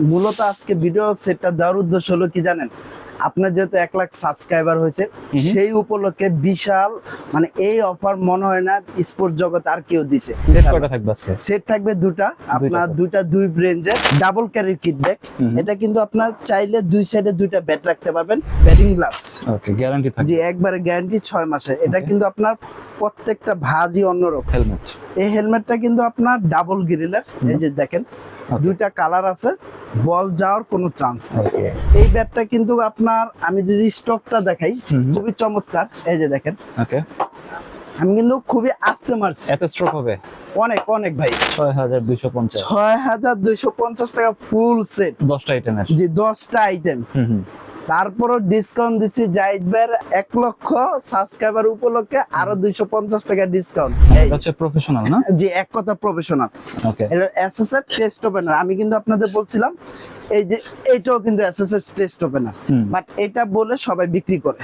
মূলত আজকে ভিডিও সেটটা দেওয়ার উদ্দেশ্য হলো কি জানেন, আপনার যেহেতু 1 লাখ সাবস্ক্রাইবার হয়েছে সেই উপলক্ষে বিশাল মানে এই অফার মনে হয় না স্পোর্ট জগতে আর কেউ দিছে। সেট কয়টা থাকবে আজকে? সেট থাকবে দুটা, আপনার দুইটা দুই রেঞ্জের ডাবল ক্যারি কিট ব্যাগ। এটা কিন্তু আপনার চাইলে দুই সাইডে দুইটা ব্যাট রাখতে পারবেন, ব্যাটিং গ্লাভস। ওকে, গ্যারান্টি থাকবে? জি, একবারে গ্যারান্টি 6 মাসের। এটা কিন্তু আপনার প্রত্যেকটা ভাঁজই অন্যরকম। হেলমেট, এই হেলমেটটা কিন্তু আপনার ডাবল গ্রিলের, এই যে দেখেন দুইটা কালার আছে, বল যাওয়ার কোনো চান্স নেই। এই ব্যাটটা কিন্তু আপনার আমি যদি স্টকটা দেখাই খুবই চমৎকার। এই যে দেখেন, ওকে, আমি কিন্তু খুবই আস্তে মারছি। এত স্ট্রোক হবে? অনেক অনেক ভাই, 6250 6250 টাকা ফুল সেট, 10টা আইটেমের। জি 10টা আইটেম। তারপরও ডিসকাউন্ট দিচ্ছি জাহিদ ভাইয়ের 1 লক্ষ সাবস্ক্রাইবার উপলক্ষে আরো 250 টাকা ডিসকাউন্ট। এটা হচ্ছে প্রফেশনাল না? জি, এক কথা প্রফেশনাল। ওকে, এটা এসএসএর টেস্ট ওপেনার। আমি কিন্তু আপনাদের বলছিলাম এই যে এইটাও কিন্তু এসএসএর টেস্ট ওপেনার, বাট এটা বলে সবাই বিক্রি করে,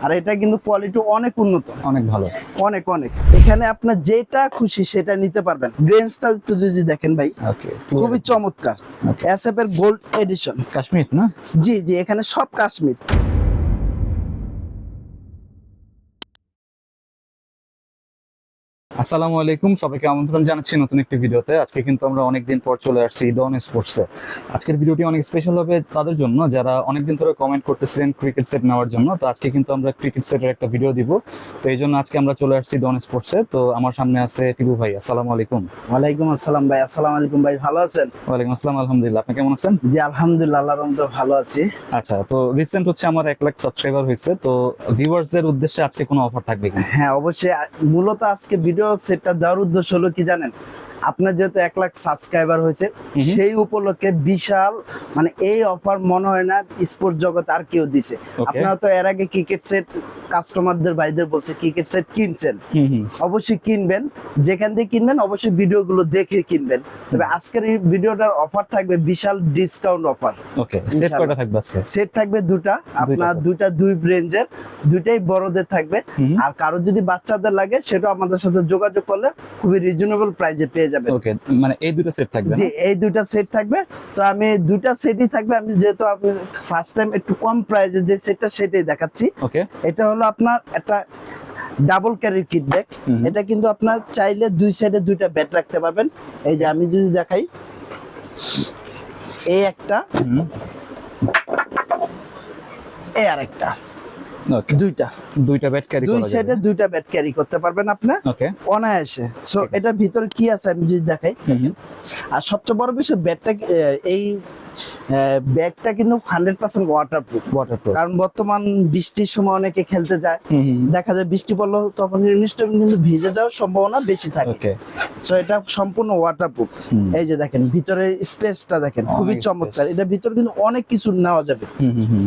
আর এটা কিন্তু কোয়ালিটি অনেক উন্নত, অনেক ভালো, অনেক অনেক। এখানে আপনার যেটা খুশি সেটা নিতে পারবেন। গ্রেন্সটা একটু যদি দেখেন ভাই, ওকে, খুবই চমৎকার। এসএফ এর গোল্ড এডিশন, কাশ্মীর না? জি জি, এখানে সব কাশ্মীর। আসসালামু আলাইকুম, সবাইকে আমন্ত্রণ জানাচ্ছি নতুন একটি ভিডিওতে। আজকে কিন্তু আমরা অনেকদিন পর চলে আসছি ডন স্পোর্টসে। আজকের ভিডিওটি অনেক স্পেশাল হবে তাদের জন্য যারা অনেকদিন ধরে কমেন্ট করতেছিলেন ক্রিকেট সেট নেওয়ার জন্য। তো আজকে কিন্তু আমরা ক্রিকেট সেটের একটা ভিডিও দিব, তো এই জন্য আজকে আমরা চলে আসছি ডন স্পোর্টসে। তো আমার সামনে আছে টিপু ভাই। আসসালামু আলাইকুম। ওয়ালাইকুম আসসালাম ভাই। আসসালামু আলাইকুম ভাই, ভালো আছেন? ওয়ালাইকুম আসসালাম, আলহামদুলিল্লাহ। আপনি কেমন আছেন? জি আলহামদুলিল্লাহ, আল্লাহর রহমতে ভালো আছি। আচ্ছা, তো রিসেন্ট হচ্ছে আমার 1 লাখ সাবস্ক্রাইবার হয়েছে, তো ভিউয়ার্সদের উদ্দেশ্যে আজকে কোনো অফার থাকবে কি? হ্যাঁ অবশ্যই। মূলত আজকে ভিডিও সেটটা দেওয়ার উদ্দেশ্য হলো কি জানেন, আপনার যেহেতু 1 লাখ সাবস্ক্রাইবার হয়েছে সেই উপলক্ষে বিশাল মানে এই অফার মনে হয় না স্পোর্ট জগতে আর কেউ দিছে। আপনারা তো এর আগে ক্রিকেট সেট কাস্টমারদের ভাইদের বলছে ক্রিকেট সেট কিনছেন, অবশ্যই কিনবেন, যেখান থেকে কিনবেন অবশ্যই ভিডিওগুলো দেখে কিনবেন। তবে আজকের এই ভিডিওটার অফার থাকবে বিশাল ডিসকাউন্ট অফার। ওকে, সেট কয়টা থাকবে আজকে? সেট থাকবে দুটা, আপনার দুইটা দুই রেঞ্জের, দুইটাই বড়দের থাকবে। আর কারো যদি বাচ্চাদের লাগে সেটা আমাদের সাথে যোগাযোগ করলে খুবই রিজনেবল প্রাইসে পেয়ে যাবেন। ওকে, মানে এই দুটো সেট থাকবে? জি, এই দুইটা সেট থাকবে। তো আমি দুইটা সেটই থাকবে, আমি যেহেতু আমি ফার্স্ট টাইম একটু কম প্রাইসে যে সেটটা সেটাই দেখাচ্ছি। ওকে, এটা হলো আপনার একটা ডাবল ক্যারি কিট ব্যাগ। এটা কিন্তু আপনার চাইলে দুই সাইডে দুইটা ব্যাট রাখতে পারবেন। এই যে আমি যদি দেখাই, এই একটা, এই আরেকটা, দুইটা ব্যাট ক্যারি দুই সাইডে দুইটা ব্যাট ক্যারি করতে পারবেন আপনি অনায়াসে। সো এটার ভিতরে কি আছে আমি যদি দেখাই, আর সবচেয়ে বড় বিষয় ব্যাটটা, এই ব্যাগটা কিন্তু 100% ওয়াটারপ্রুফ। কারণ বর্তমান বৃষ্টির সময় অনেকে খেলতে যায়, দেখা যায় বৃষ্টি পড়লো তখন নিশ্চয়ই কিন্তু ভিজে যাওয়ার সম্ভাবনা বেশি থাকে। সো এটা সম্পূর্ণ ওয়াটারপ্রুফ। এই যে দেখেন ভিতরে স্পেসটা দেখেন, খুবই চমৎকার। এটার ভিতরে কিন্তু অনেক কিছু নেওয়া যাবে।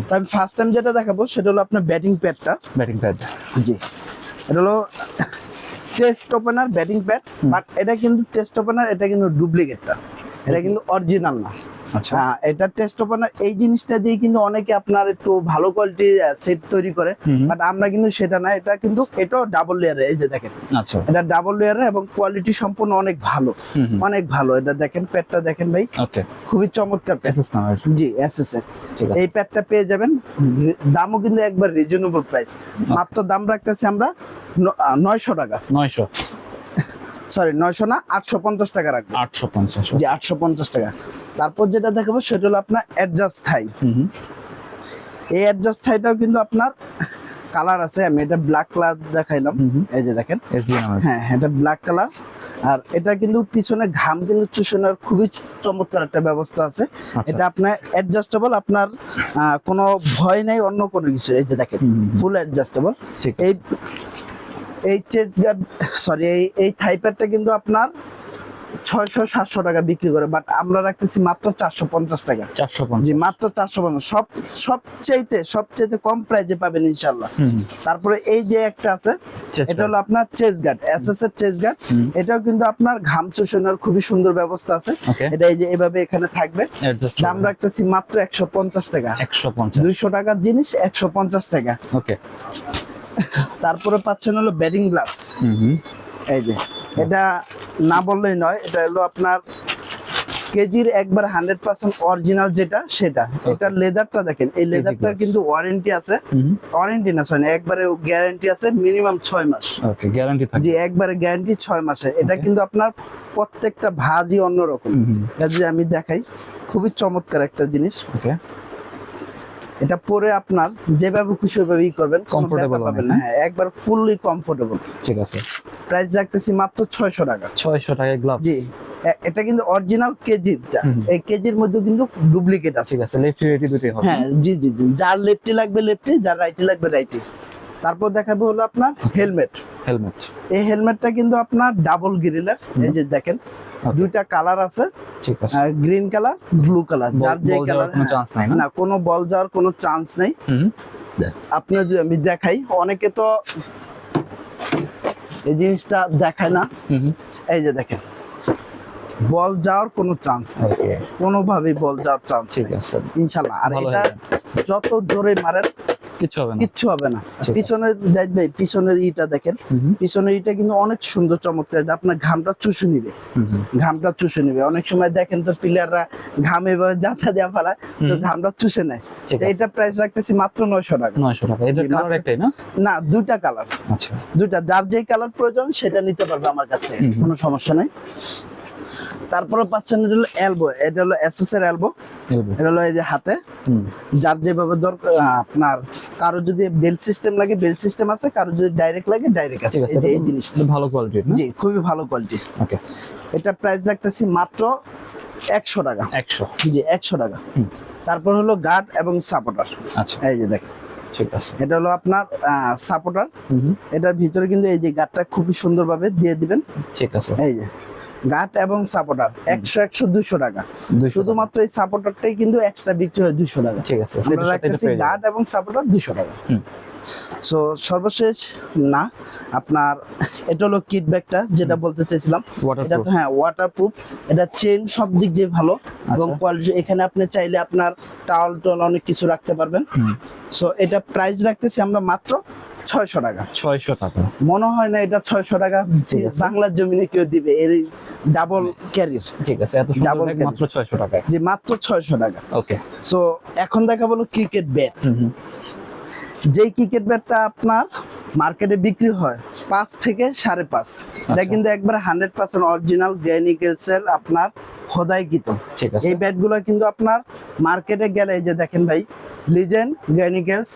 তো আমি ফার্স্ট টাইম যেটা দেখাবো সেটা হলো আপনার ব্যাটিং প্যাডটা। ব্যাটিং প্যাড, জি, এটা হলো test opener batting pad, but এটা কিন্তু টেস্ট ওপেনার, এটা কিন্তু ডুপ্লিকেটটা, এটা কিন্তু অরিজিনাল না। আচ্ছা, এটা টেস্ট ওপেনার। এই জিনিসটা দিয়ে কিন্তু অনেকে আপনার একটু ভালো কোয়ালিটির সেট তৈরি করে, বাট আমরা কিন্তু সেটা না। এটা কিন্তু এটাও ডাবল লেয়ারে, এই যে দেখেন, আচ্ছা, এটা ডাবল লেয়ারে এবং কোয়ালিটি সম্পূর্ণ অনেক ভালো, অনেক ভালো। এটা দেখেন প্যাডটা দেখেন ভাই, ওকে, খুবই চমৎকার প্যাড। জি, এসএস এর এই প্যাডটা পেয়ে যাবেন। দামও কিন্তু একবার রিজনেবল প্রাইস, মাত্র দাম রাখতেছি আমরা 900 টাকা। 900, সরি 900 না, 850 টাকা রাখবো। 850, জি 850 টাকা। তারপর যেটা দেখাবো সেটা হলো আপনার অ্যাডজাস্ট থাই। এই অ্যাডজাস্ট থাইটাও কিন্তু আপনার কালার আছে। আমি এটা ব্ল্যাক কালার দেখাইলাম, এই যে দেখেন, হ্যাঁ এটা ব্ল্যাক কালার। আর এটা কিন্তু পিছনে ঘাম কিন্তু চুষানোর খুবই চমৎকার একটা ব্যবস্থা আছে। এটা আপনার অ্যাডজাস্টেবল, আপনার কোনো ভয় নেই অন্য কোনো কিছু। এই যে দেখেন ফুল অ্যাডজাস্টেবল। এই চেস্ট গার্ড, সরি এই থাই প্যাডটা কিন্তু আপনার 600-700 টাকা বিক্রি করে, বাট আমরা রাখতেছি মাত্র 450 টাকা। 450, জি মাত্র 450। সবচাইতে কম প্রাইসে পাবেন ইনশাআল্লাহ। তারপরে এই যে একটা আছে, এটা হলো আপনার চেস্ট গার্ড, এসএস এর চেস্ট গার্ড। এটাও কিন্তু আপনার ঘাম চুষানোর খুবই সুন্দর ব্যবস্থা আছে। এটা এই যে এভাবে এখানে থাকবে। দাম রাখতেছি মাত্র 150 টাকা। 200 টাকার জিনিস 150 টাকা। ওকে, তারপরে পাচ্ছেন হলো ব্যাটিং গ্লাভস। এই যে এটা না বললেই নয়, এটা হলো আপনার কেজির একবার 100% অরিজিনাল যেটা সেটা। এটা লেদারটা দেখেন, এই লেদারটার কিন্তু ওয়ারেন্টি আছে, ওয়ারেন্টি না সরি একবারে গ্যারান্টি আছে মিনিমাম 6 মাস। ওকে, গ্যারান্টি থাকে। জি একবারে গ্যারান্টি 6 মাসের। এটা কিন্তু আপনার প্রত্যেকটা ভাঁজই অন্যরকম। এটা যদি আমি দেখাই, খুবই চমৎকার একটা জিনিস। ওকে, এটা পরে আপনার যেভাবে খুশি ওইভাবে করবেন, কোনো ব্যথা Comfortable পাবেন না। হ্যাঁ, একবার ফুললি কমফোর্টেবল। ঠিক আছে। প্রাইস রাখতেছি মাত্র 600 টাকা। 600 টাকায় গ্লাভস। জি এটা কিন্তু অরিজিনাল কেজিটা, এই কেজির মধ্যে কিন্তু ডুপ্লিকেট আছে। ঠিক আছে, লেফট রাইট দুটোই হবে। হ্যাঁ জি জি জি, যার লেফটি লাগবে লেফটি, যার রাইটি লাগবে রাইটি। তারপর দেখাবো হলো আপনার হেলমেট। হেলমেট, এই হেলমেটটা কিন্তু আপনার ডাবল গ্রিলের। এই যে দেখেন দুইটা কালার আছে, ঠিক আছে। Green colour, blue colour. যার যে বল যাওয়ার কালার, কোনো চান্স নাই না? না কোনো বল যাওয়ার কোনো চান্স নেই। আপনার যদি আমি দেখাই, অনেকে তো এই জিনিসটা দেখায় না। এই যে দেখেন, বল যাওয়ার কোনো চান্স নেই, ওকে, কোনোভাবেই বল যাওয়ার চান্স ঠিক নেই আছে। ইনশাআল্লাহ। আর ভালো এটা হয়ে যত জোরে মারেন কিছু হবে না। কিচ্ছু হবে না। ঠিক আছে। পিছনের জাহিদ ভাই, পিছনের ইটা দেখেন, পিছনের ইটা কিন্তু অনেক সুন্দর চমৎকার। এটা আপনার ঘামটা চুষে নিবে, ঘামটা চুষে নিবে। অনেক সময় দেখেন তো প্লেয়াররা ঘামে যাতা দেওয়া ফেলায়, তো ঘামটা চুষে নেয়। ঠিক তো আছে। এটা প্রাইস রাখতেছি মাত্র 900 টাকা। 900 টাকা। এটা জি, কালার মাত্র- একটাই না? না দুইটা কালার, আচ্ছা, দুইটা, যার যেই কালার প্রয়োজন সেটা নিতে পারবে আমার কাছ থেকে, কোনো সমস্যা নেই। তারপরে পাচ্ছেন এটা হলো এলবো, এটা হলো এসএস এর এলবো। elbow। এটা হলো এই যে হাতে, যার যেভাবে দরকার। আপনার কারো যদি বেল সিস্টেম লাগে বেল সিস্টেম আছে, কারো যদি ডাইরেক্ট লাগে ডাইরেক্ট আছে। ঠিক আছে, এই যে এই এটা জিনিসটা তো ভালো কোয়ালিটির না? জি খুবই ভালো কোয়ালিটি। ওকে, এটা প্রাইস রাখতেছি মাত্র 100 টাকা। 100। জি 100 টাকা। তারপর হলো গার্ড এবং সাপোর্টার। আচ্ছা, এই যে দেখেন, ঠিক আছে। এটা হলো আপনার সাপোর্টার। এটার ভিতরে কিন্তু এই যে গার্ডটা খুবই সুন্দরভাবে দিয়ে দিবেন। ঠিক আছে, এই যে গার্ড এবং সাপোর্টার 100 100 200 টাকা। 200 শুধুমাত্র এই সাপোর্টারটাই কিন্তু এক্সট্রা বিক্রি হয় 200 টাকা। ঠিক আছে, আমরা সেটার সাথে এটা রাখতেছি পেয়ে যাবেন। গার্ড এবং সাপোর্টার 200 টাকা। সো সর্বশেষ না আপনার এটা হলো কিট ব্যাগটা, যেটা বলতে চাইছিলাম। Waterproof। এটা তো হ্যাঁ ওয়াটারপ্রুফ। এটা চেন সব দিক দিয়ে ভালো এবং কোয়ালিটি। এখানে আপনি চাইলে আপনার টাওয়াল টল অনেক কিছু রাখতে পারবেন। সো এটা প্রাইস রাখতেছি আমরা মাত্র 600 টাকা। 600 টাকা। মনে হয় না এটা 600 টাকা ঠিক আছে। বাংলার জমিনে কেউ দিবে, এর ডাবল ক্যারির। ঠিক আছে, এত সুন্দর Double ব্যাগ carry। মাত্র 600 টাকায়। যে মাত্র 600 টাকা। ওকে, সো এখন দেখা বলো ক্রিকেট ব্যাট। যেই ক্রিকেট ব্যাটটা আপনার মার্কেটে বিক্রি হয় 5 থেকে 5.5, এটা কিন্তু একবার 100% অরিজিনাল গ্রেনিকেলসের আপনার খোদাইকৃত। ঠিক আছে। এই ব্যাটগুলো কিন্তু আপনার মার্কেটে গেলে এই যে দেখেন ভাই, লিজেন্ড গ্রেনিকেলস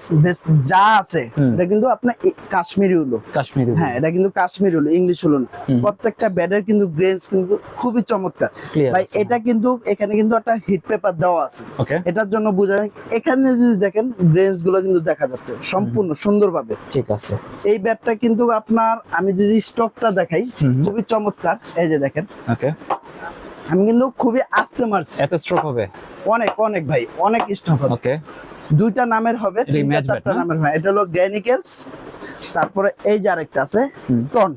যা আছে এটা কিন্তু আপনার কাশ্মীরি হলো। কাশ্মীরি। হ্যাঁ এটা কিন্তু কাশ্মীরি হলো, ইংলিশ হলো না। প্রত্যেকটা ব্যাটের কিন্তু গ্রেনস কিন্তু খুবই চমৎকার Clear ভাই। আছে। এটা কিন্তু এখানে কিন্তু একটা হিট পেপার দেওয়া আছে, ওকে, এটার জন্য বোঝা যায়। এখানে যদি দেখেন গ্রেনস গুলো কিন্তু দেখা যাচ্ছে সম্পূর্ণ সুন্দরভাবে। ঠিক আছে। এই ব্যাটটা কিন্তু আপনার আমি যদি স্টকটা দেখাই, খুবই চমৎকার। এই যে দেখেন, ওকে, আমি কিন্তু খুবই আস্তে মারছি। এত স্ট্রোক হবে? অনেক অনেক ভাই, অনেক স্টক হবে। ওকে, দুইটা নামের হবে, এটা তিনটা match bat চারটা না? নামের হয়। এটা হলো গ্রেনিকেলস, তারপরে এই যে আরেকটা আছে Ton.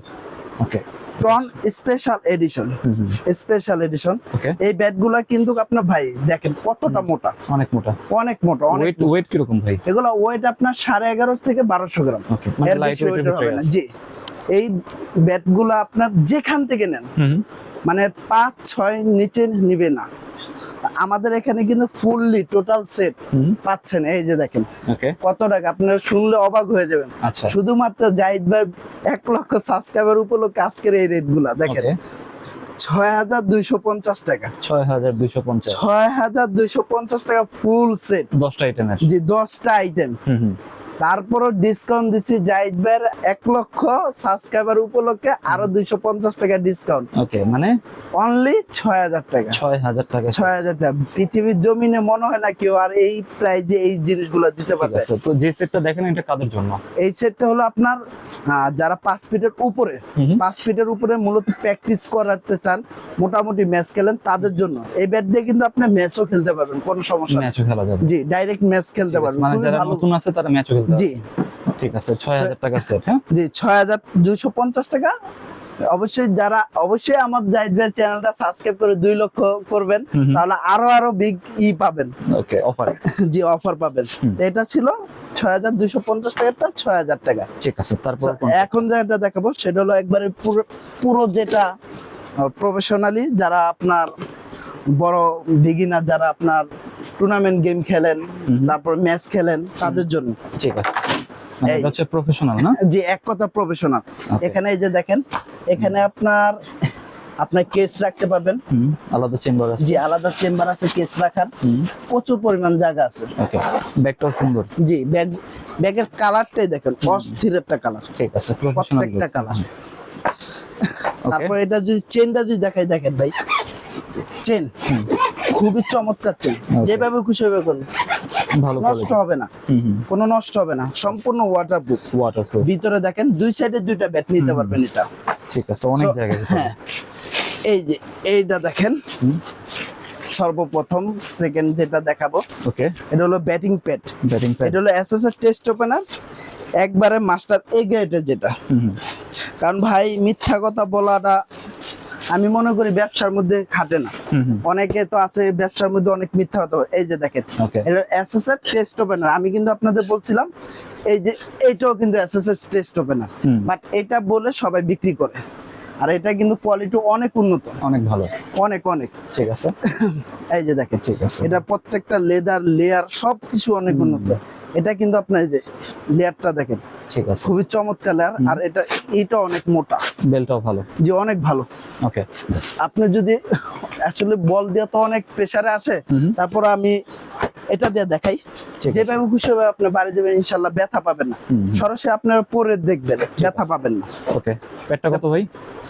Okay, Ton special edition, special edition. Okay. এই ব্যাটগুলা কিন্তু আপনার ভাই দেখেন কতটা মোটা, অনেক মোটা। অনেক মোটা, অনেক ওয়েট ওয়েট কিরকম ভাই? এগুলো ওয়েট আপনার 11.5 থেকে 1200 গ্রাম। Okay, মানে এর light বেশি weight এর ওয়েটের হবে ভিতরে না। আছে। জি এই ব্যাটগুলো আপনার যেখান থেকে নেন মানে 5-6 নিচে নিবে না। আমাদের এখানে কিন্তু ফুললি টোটাল সেট পাচ্ছেন। এই যে দেখেন ওকে, কত টাকা, আপনারা শুনলে অবাক হয়ে যাবেন। আচ্ছা, শুধুমাত্র জাহিদ ভাই 1 লক্ষ সাবস্ক্রাইবার উপলক্ষে আজকের এই রেট গুলা দেখেন। ওকে, 6250 টাকা। 6250। 6250 টাকা ফুল সেট, 10টা আইটেমের। জি 10টা আইটেম। তারপরও ডিসকাউন্ট দিচ্ছি জাহিদ ভাইয়ের 1 লক্ষ সাবস্ক্রাইবার উপলক্ষে আরো 250 টাকা ডিসকাউন্ট। ওকে, মানে অনলি 6000 টাকা। 6000 টাকা। 6000 টাকা। পৃথিবীর জমিনে মনে হয় না কেউ আর এই প্রাইজে এই জিনিসগুলো দিতে ঠিক পারবে। আছে, তো যে সেটটা দেখেন এটা কাদের জন্য? এই সেটটা হলো আপনার যারা 5 ফিটের উপরে, 5 ফিটের উপরে মূলত প্র্যাকটিস করাতে চান, মোটামুটি ম্যাচ খেলেন তাদের জন্য। এই ব্যাট দিয়ে কিন্তু আপনি ম্যাচও খেলতে পারবেন, কোনো সমস্যা নেই। ম্যাচও খেলা যাবে। জি ডাইরেক্ট ম্যাচ খেলতে পারবেন, মানে খুবই যারা ভালো। নতুন আছে তারা ম্যাচও খেলতে পারবে। জি ঠিক আছে, 6000 টাকার সেট। হ্যাঁ, জি 6250 টাকা। অবশ্যই আমার জাহিদ ভাই চ্যানেলটা সাবস্ক্রাইব করে 2 লক্ষ করবেন, তাহলে আরো বিগ পাবেন। ওকে, অফার। জি অফার পাবেন। তো এটা ছিল 6250 টাকাটা 6000 টাকা। ঠিক আছে, তারপর এখন যেটা দেখাবো সেটা হলো একবারে পুরো যেটা প্রফেশনালি যারা আপনার বড় বিগিনার, যারা আপনার টুর্নামেন্ট গেম খেলেন, তারপর ম্যাচ খেলেন, তাদের জন্য। ঠিক আছে, মানে এটা হচ্ছে প্রফেশনাল না? জি, এক কথা প্রফেশনাল। এখানে এই যে দেখেন, এখানে আপনার কেস রাখতে পারবেন। আলাদা চেম্বার আছে? জি, আলাদা চেম্বার আছে কেস রাখার, প্রচুর পরিমাণ জায়গা আছে। ওকে, ব্যাগটাও সুন্দর। জি, ব্যাগের কালারটাই দেখেন, অস্থির একটা কালার। ঠিক আছে, প্রত্যেকটা কালার। তারপর এটা যদি চেনটা যদি দেখাই, দেখেন ভাই, চেন খুবই চমৎকার চেন, যেভাবে খুশি হবে করুন, ভালো নষ্ট হবে না, কোনো নষ্ট হবে না, সম্পূর্ণ ওয়াটারপ্রুফ। ভিতরে দেখেন দুই সাইডে দুইটা ব্যাট নিতে পারবেন এটা। ঠিক আছে, অনেক জায়গা। হ্যাঁ, এই যে এইটা দেখেন, সর্বপ্রথম সেকেন্ড যেটা দেখাবো, ওকে, এটা হলো ব্যাটিং প্যাড। এটা হলো এসএসএর টেস্ট ওপেনার, একবারে মাস্টার এ গ্রেডের যেটা। কারণ ভাই, মিথ্যা কথা বলাটা আমি মনে করি ব্যবসার মধ্যে খাটে না। অনেকে তো আছে ব্যবসার মধ্যে অনেক মিথ্যা কথা বলে। এই যে দেখেন, এটা এসএসএর টেস্ট ওপেনার। আমি কিন্তু আপনাদের বলছিলাম এই যে এইটাও কিন্তু এসএসএর টেস্ট ওপেনার, বাট এটা বলে সবাই বিক্রি করে। আর এটা কিন্তু কোয়ালিটি অনেক উন্নত, অনেক ভালো, অনেক অনেক। ঠিক আছে, এই যে দেখেন, ঠিক আছে, এটা প্রত্যেকটা লেদার লেয়ার সবকিছু অনেক উন্নত। এটা কিন্তু আপনার এই যে লেয়ারটা দেখেন, ঠিক আছে, খুবই চমৎকার লেয়ার। আর এটা অনেক মোটা, বেলটাও ভালো। জি, অনেক ভালো। ওকে, আপনি যদি আসলে বল দিয়ে তো অনেক প্রেসারে আসে, তারপর আমি এটা দিয়ে দেখাই, যেভাবে খুশি হবে আপনি বাড়ি দেবেন, ইনশাল্লাহ ব্যথা পাবেন না। সরাসরি আপনারা পরে দেখবেন, ব্যথা পাবেন না। ওকে, প্যাডটা কত ভাই?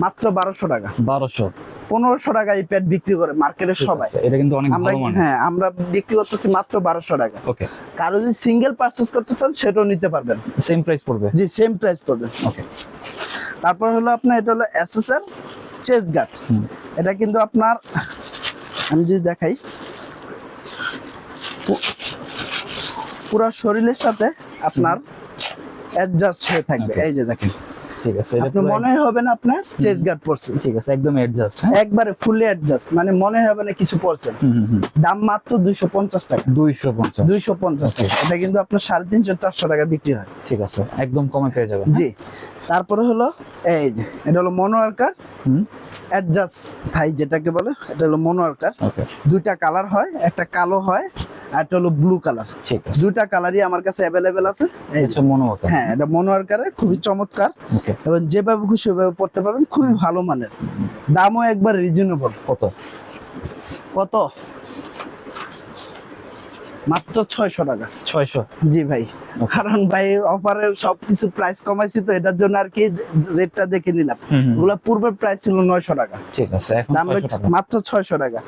মাত্র 1200 টাকা। 1200? 1500 টাকা এই প্যাড বিক্রি করে মার্কেটের সবাই। এটা কিন্তু অনেক আমরা, ভালো মানে। হ্যাঁ, আমরা বিক্রি করতেছি মাত্র 1200 টাকা। ওকে, কারো যদি সিঙ্গেল পারচেজ করতে চান সেটাও নিতে পারবেন, সেম প্রাইস পড়বে? জি, সেম প্রাইস পড়বে। ওকে, তারপর হলো আপনার এটা হলো এসএসআর চেস গার্ড। এটা কিন্তু আপনার, আমি যদি দেখাই, পুরো শরীরের সাথে আপনার অ্যাডজাস্ট হয়ে থাকবে। এই যে দেখেন, ঠিক আছে, আপনি মনে হবে না আপনার চেস গার্ড পরছেন। ঠিক আছে, একদম অ্যাডজাস্ট, একবারে ফুললি অ্যাডজাস্ট, মানে মনে হবে না কিছু পরছেন। দাম মাত্র 250 টাকা। 250 টাকা। এটা কিন্তু আপনার 350-400 টাকা বিক্রি হয়। ঠিক আছে, একদম কমে পেয়ে যাবেন। জি, তারপরে হলো এই যে এটা হলো মনোয়ার্কার অ্যাডজাস্ট থাই যেটাকে বলে, এটা হলো মনোয়ার্কার। ওকে, দুইটা কালার হয়, একটা কালো হয় আর একটা হলো ব্লু কালার। ঠিক আছে, দুইটা কালারই আমার কাছে অ্যাভেলেবেল আছে। এই যে মনোয়ার্কার, হ্যাঁ, এটা মনোয়ার্কারে খুবই চমৎকার। ওকে, এবং যেভাবে খুশি ওভাবে পড়তে পারবেন, খুবই ভালো মানের। দামও একবার রিজনেবল। কত? মাত্র 600 টাকা। 600? জি ভাই, কারণ ভাই অফারে সবকিছু প্রাইস কমাইছি, তো এটার জন্য আর কি রেটটা দেখে নিলাম। ওগুলা পূর্বের প্রাইস ছিল 900 টাকা। ঠিক আছে, এখন দাম মাত্র 600 টাকা।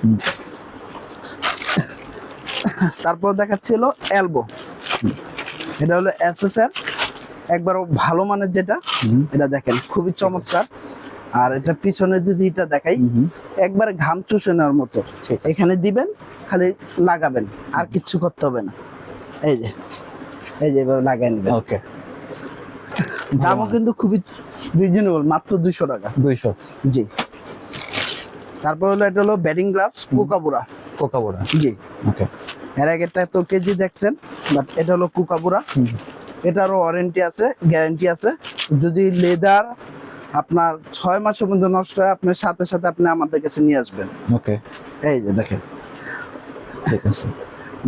তারপর দেখাচ্ছিল এলবো। এটা হলো এসএসআর, একবার ভালো মানের যেটা। এটা দেখেন, খুবই চমৎকার। আর এটা পিছনে যদি এটা দেখাই, একবার ঘাম চুষে নেওয়ার মতো। এখানে দিবেন, খালি লাগাবেন, আর কিচ্ছু করতে হবে না। এই যে এভাবে লাগাই নেবেন। ওকে, দামও কিন্তু খুবই রিজনেবল, মাত্র 200 টাকা। 200? জি। তারপর হলো এটা হলো ব্যাটিং গ্লাভস কোকাবুরা। জি। ওকে, এর আগেরটা তো কেজি দেখছেন, বাট এটা হলো কোকাবুরা। এটারও ওয়ারেন্টি আছে, গ্যারান্টি আছে। যদি লেদার আপনার 6 মাসের মধ্যে নষ্ট হয়, আপনার সাথে সাথে আপনি আমাদের কাছে নিয়ে আসবেন। ওকে, এই যে দেখেন। ঠিক আছে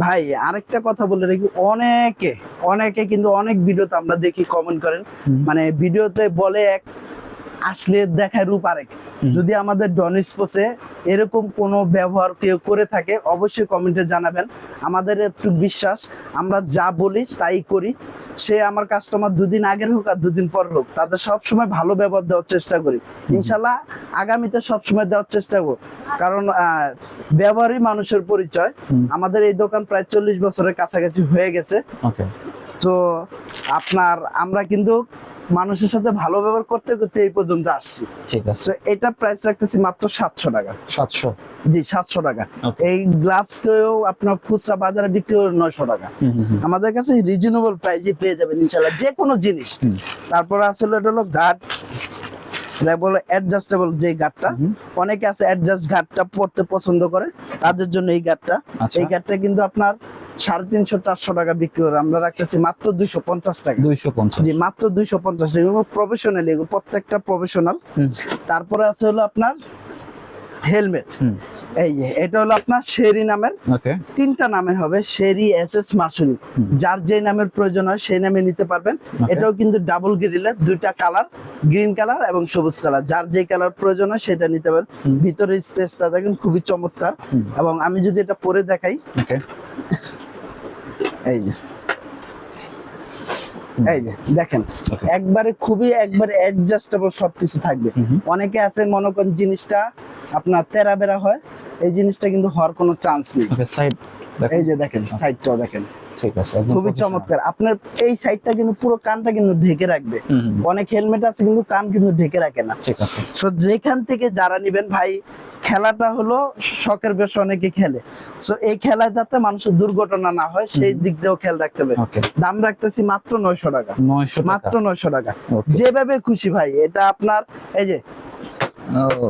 ভাই, আরেকটা কথা বলে রাখি, অনেকে কিন্তু অনেক ভিডিওতে আমরা দেখি কমেন্ট করেন, মানে ভিডিওতে বলে এক, আসলে দেখায় রূপ আরেক। যদি আমাদের ডন স্পোর্টসে এরকম কোনো ব্যবহার কেউ করে থাকে, অবশ্যই কমেন্টে জানাবেন। আমাদের একটু বিশ্বাস, আমরা যা বলি তাই করি। সে আমার কাস্টমার 2 দিন আগের হোক আর 2 দিন পর হোক, তাদের সবসময় ভালো ব্যবহার দেওয়ার চেষ্টা করি। ইনশাল্লাহ আগামীতে সবসময় দেওয়ার চেষ্টা করব, কারণ ব্যবহারই মানুষের পরিচয়। আমাদের এই দোকান প্রায় 40 বছরের কাছাকাছি হয়ে গেছে। তো আমরা কিন্তু মানুষের সাথে ভালো ব্যবহার করতে করতে এই পর্যন্ত আসছি। ঠিক আছে, তো এটা প্রাইস রাখতেছি মাত্র 700 টাকা। 700? জি, 700 টাকা। এই গ্লাভস কেও আপনার খুচরা বাজারে বিক্রি করে 900 টাকা। আমাদের কাছে রিজনেবল প্রাইসে পেয়ে যাবেন ইনশাআল্লাহ যে কোনো জিনিস। তারপর আসলে এটা হলো গার্ড, এটা বলে অ্যাডজাস্টেবল যে গার্ডটা। অনেকে আছে অ্যাডজাস্ট গার্ডটা পড়তে পছন্দ করে, তাদের জন্য এই গার্ডটা। এই গার্ডটা কিন্তু আপনার 350-400 টাকা বিক্রি করে, আমরা রাখতেছি মাত্র 250 টাকা। 250? জি, মাত্র 250 টাকা। প্রফেশনাল, এগুলো প্রত্যেকটা প্রফেশনাল। তারপরে আছে হলো আপনার হেলমেট। এই যে এটা হলো আপনার শেরি নামের, ওকে 3টা নামের হবে, শেরি, এসএস, মার্শালি। যার যে নামের প্রয়োজন হয় সেই নামে নিতে পারবেন। এটাও কিন্তু ডাবল গ্রিলের, 2টা কালার, গ্রিন কালার এবং সবুজ কালার। যার যে কালার প্রয়োজন হয় সেটা নিতে পারেন। ভিতরে স্পেসটা দেখেন খুবই চমৎকার। এবং আমি যদি এটা পরে দেখাই, ওকে এই যে দেখেন একবারে অ্যাডজাস্টেবল সবকিছু থাকবে। অনেকে আছে মনে করেন জিনিসটা আপনার তেরা বেরা হয়, এই জিনিসটা কিন্তু হওয়ার কোনো চান্স নেই। ওকে সাইড এই যে দেখেন সাইডটাও দেখেন ঠিক আছে, খুবই চমৎকার। আপনার এই সাইডটা কিন্তু পুরো কানটা কিন্তু ঢেকে রাখবে। অনেক হেলমেট আছে কিন্তু কান কিন্তু ঢেকে রাখে না। ঠিক আছে। সো যেখান থেকে যারা নিবেন ভাই, খেলাটা হলো শখের বেশ, অনেকে খেলে। সো এই খেলায় যাতে মানুষের দুর্ঘটনা না হয় সেই দিক দিয়েও খেয়াল রাখতে হবে। দাম রাখতেছি মাত্র 900 টাকা, মাত্র 900 টাকা। যেভাবে খুশি ভাই, এটা আপনার এই যে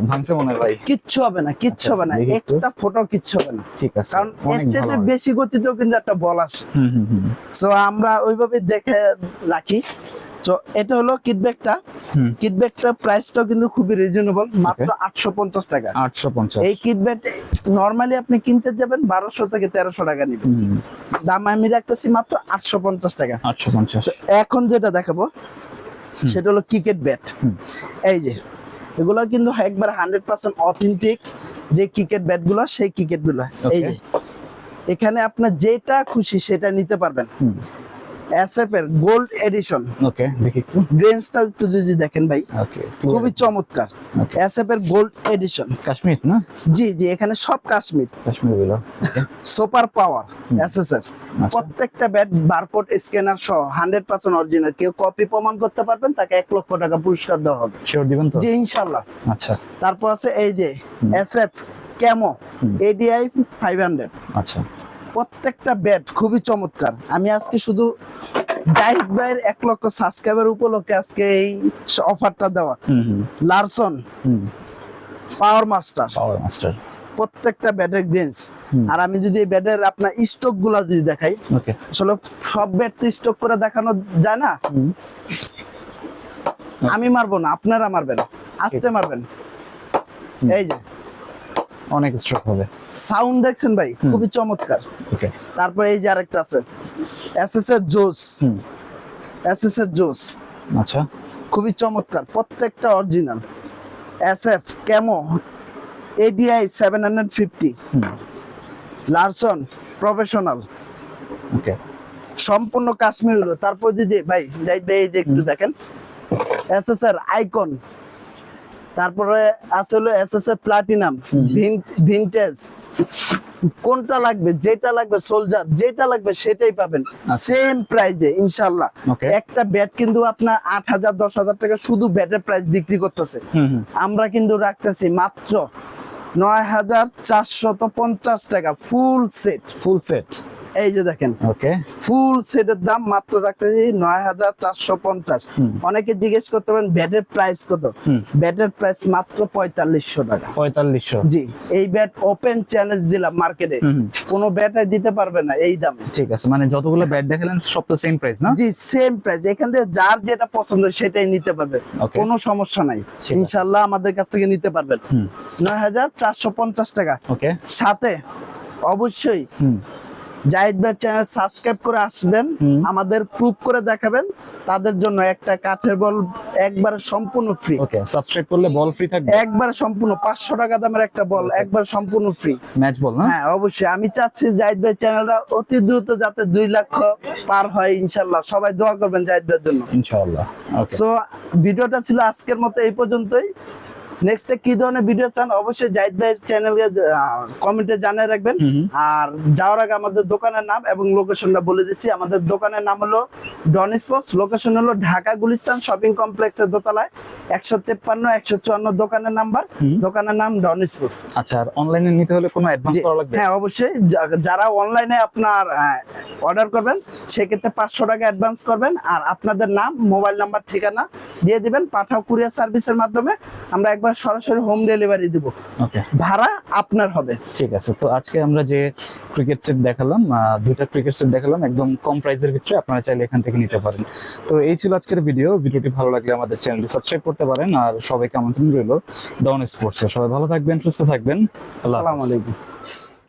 ভাঙছে মনে ভাই, কিচ্ছু হবে না, কিচ্ছু হবে না, একটা ফটো কিচ্ছু হবে না। ঠিক আছে, কারণ এর চেয়ে বেশি গতিতেও কিন্তু একটা বল আসে। সো আমরা ওইভাবে দেখে রাখি। তো এটা হলো কিটব্যাগটা। কিটব্যাগটা প্রাইসটাও কিন্তু খুবই রিজনেবল, মাত্র 850 টাকা। 850। এই কিটব্যাগ নরমালি আপনি কিনতে যাবেন 1200 থেকে 1300 টাকা নেবেন, দাম আমি রাখতেছি মাত্র 850 টাকা। 850। এখন যেটা দেখাবো সেটা হলো ক্রিকেট ব্যাট। এই যে এগুলো কিন্তু একবার 100% অথেন্টিক যে ক্রিকেট ব্যাট গুলো, সেই ক্রিকেট গুলো। এই যে এখানে আপনার যেটা খুশি সেটা নিতে পারবেন। এসএফ এর গোল্ড এডিশন। ওকে দেখি একটু গ্রেনসটা একটু যদি দেখেন ভাই, ওকে খুবই চমৎকার। এসএফ এর গোল্ড এডিশন, কাশ্মীর না? জি জি, এখানে সব কাশ্মীর গুলো। সুপার পাওয়ার এসএসএর প্রত্যেকটা ব্যাট বারকোড স্ক্যানার সহ 100% অরিজিনাল। কেউ কপি প্রমাণ করতে পারবেন, তাকে 1 লক্ষ টাকা পুরস্কার দেওয়া হবে। শিওর দিবেন তো? জি ইনশাআল্লাহ। আচ্ছা, তারপর আছে এই যে এসএফ ক্যামো এডিআই 500। আচ্ছা, প্রত্যেকটা ব্যাট খুবই চমৎকার। আমি আজকে শুধু জাহিদ ভাইয়ের 1 লক্ষ সাবস্ক্রাইবার উপলক্ষে আজকে এই অফারটা দেওয়া। লারসন পাওয়ার মাস্টার, প্রত্যেকটা ব্যাটের গ্রেন্স। আর আমি যদি এই ব্যাটের আপনার স্টক গুলা যদি দেখাই, আসলে সব ব্যাট তো স্টক করে দেখানো যায় না। আমি মারবো না, আপনারা মারবেন, আস্তে মারবেন। এই যে অনেক স্ট্রোক হবে। সাউন্ড দেখছেন ভাই, খুবই চমৎকার। ওকে, তারপর এই যে আরেকটা আছে এসএস এর জোস। এসএস এর জোস, আচ্ছা, খুবই চমৎকার, প্রত্যেকটা original. SF camo ADI 750। Larson professional, okay, সম্পূর্ণ কাশ্মীর হলো। তারপর যদি ভাই জাহিদ ভাই এই যে একটু দেখেন এসএস এর আইকন। তারপরে আছে হলো এসএস এর প্লাটিনাম, ভিনটেজ। কোনটা লাগবে, যেটা লাগবে, সোলজার যেটা লাগবে সেটাই পাবেন সেম প্রাইজে ইনশাআল্লাহ। একটা ব্যাট কিন্তু আপনার 8000 10,000 টাকা শুধু ব্যাটের প্রাইস বিক্রি করতেছে, আমরা কিন্তু রাখতেছি মাত্র 9450 টাকা ফুল সেট। ফুল সেট, এই যে দেখেন, ওকে, ফুল সেটের দাম মাত্র রাখতেছি 9450। অনেকে জিজ্ঞেস করতে পারেন ব্যাটের প্রাইস কত। ব্যাটের প্রাইস মাত্র 4500 টাকা। 4500? জি, এই ব্যাট ওপেন চ্যালেঞ্জ দিলাম মার্কেটে, কোনো ব্যাটই দিতে পারবে না এই দামে। ঠিক আছে, মানে যতগুলো ব্যাট দেখালেন সব তো সেম প্রাইস না? জি সেম প্রাইস। এখান থেকে যার যেটা পছন্দ সেটাই নিতে পারবে, কোনো সমস্যা নাই। ইনশাআল্লাহ আমাদের কাছ থেকে নিতে পারবেন 9450 টাকা। ওকে, সাথে অবশ্যই জাহিদ ভাই চ্যানেল সাবস্ক্রাইব করে আসবেন, আমাদের প্রুফ করে দেখাবেন। তাদের জন্য একটা কাঠের বল একবারে সম্পূর্ণ ফ্রি। ওকে, সাবস্ক্রাইব করলে বল ফ্রি থাকবে একবারে সম্পূর্ণ 500 টাকা দামের একটা বল একবার সম্পূর্ণ ফ্রি, ম্যাচ বল না? হ্যাঁ অবশ্যই। আমি চাচ্ছি জাহিদ ভাই চ্যানেলটা অতি দ্রুত যাতে 2 লক্ষ পার হয় ইনশাআল্লাহ। সবাই দোয়া করবেন জাহিদ ভাইয়ের জন্য ইনশাআল্লাহ। ওকে, সো ভিডিওটা ছিল আজকের মতো এই পর্যন্তই। নেক্সটে কি ধরনের ভিডিও চান অবশ্যই জাহিদ ভাইয়ের চ্যানেলে কমেন্টে জানিয়ে রাখবেন। আর যাওয়ার আগে আমাদের দোকানের নাম এবং লোকেশনটা বলে দিচ্ছি। আমাদের দোকানের নাম হলো ডন স্পোর্টস, লোকেশন হলো ঢাকা গুলিস্তান শপিং কমপ্লেক্সের দোতলায় 153 154 দোকানের নাম্বার, দোকানের নাম ডন স্পোর্টস। আচ্ছা, আর অনলাইনে নিতে হলে কোনো অ্যাডভান্স করা লাগবে? হ্যাঁ অবশ্যই, যারা অনলাইনে আপনার অর্ডার করবেন, সেক্ষেত্রে 500 টাকা অ্যাডভান্স করবেন, আর আপনাদের নাম, মোবাইল নাম্বার, ঠিকানা দিয়ে দিবেন। পাঠাও কুরিয়ার সার্ভিসের মাধ্যমে আমরা একবার সরাসরি হোম ডেলিভারি দিব, ওকে, ভাড়া আপনার হবে। ঠিক আছে। তো আজকে আমরা যে ক্রিকেট সেট দেখালাম, দুইটা ক্রিকেট সেট দেখালাম একদম কম প্রাইসের ভিতরে, আপনারা চাইলে এখান থেকে নিতে পারেন। তো এই ছিল আজকের ভিডিওটি ভালো লাগলে আমাদের চ্যানেলটি সাবস্ক্রাইব করতে পারেন, আর সবাইকে আমন্ত্রণ রইল ডন স্পোর্টসে। সবাই ভালো থাকবেন, সুস্থ থাকবেন, আল্লাহ হাফেজ। আসসালামু আলাইকুম।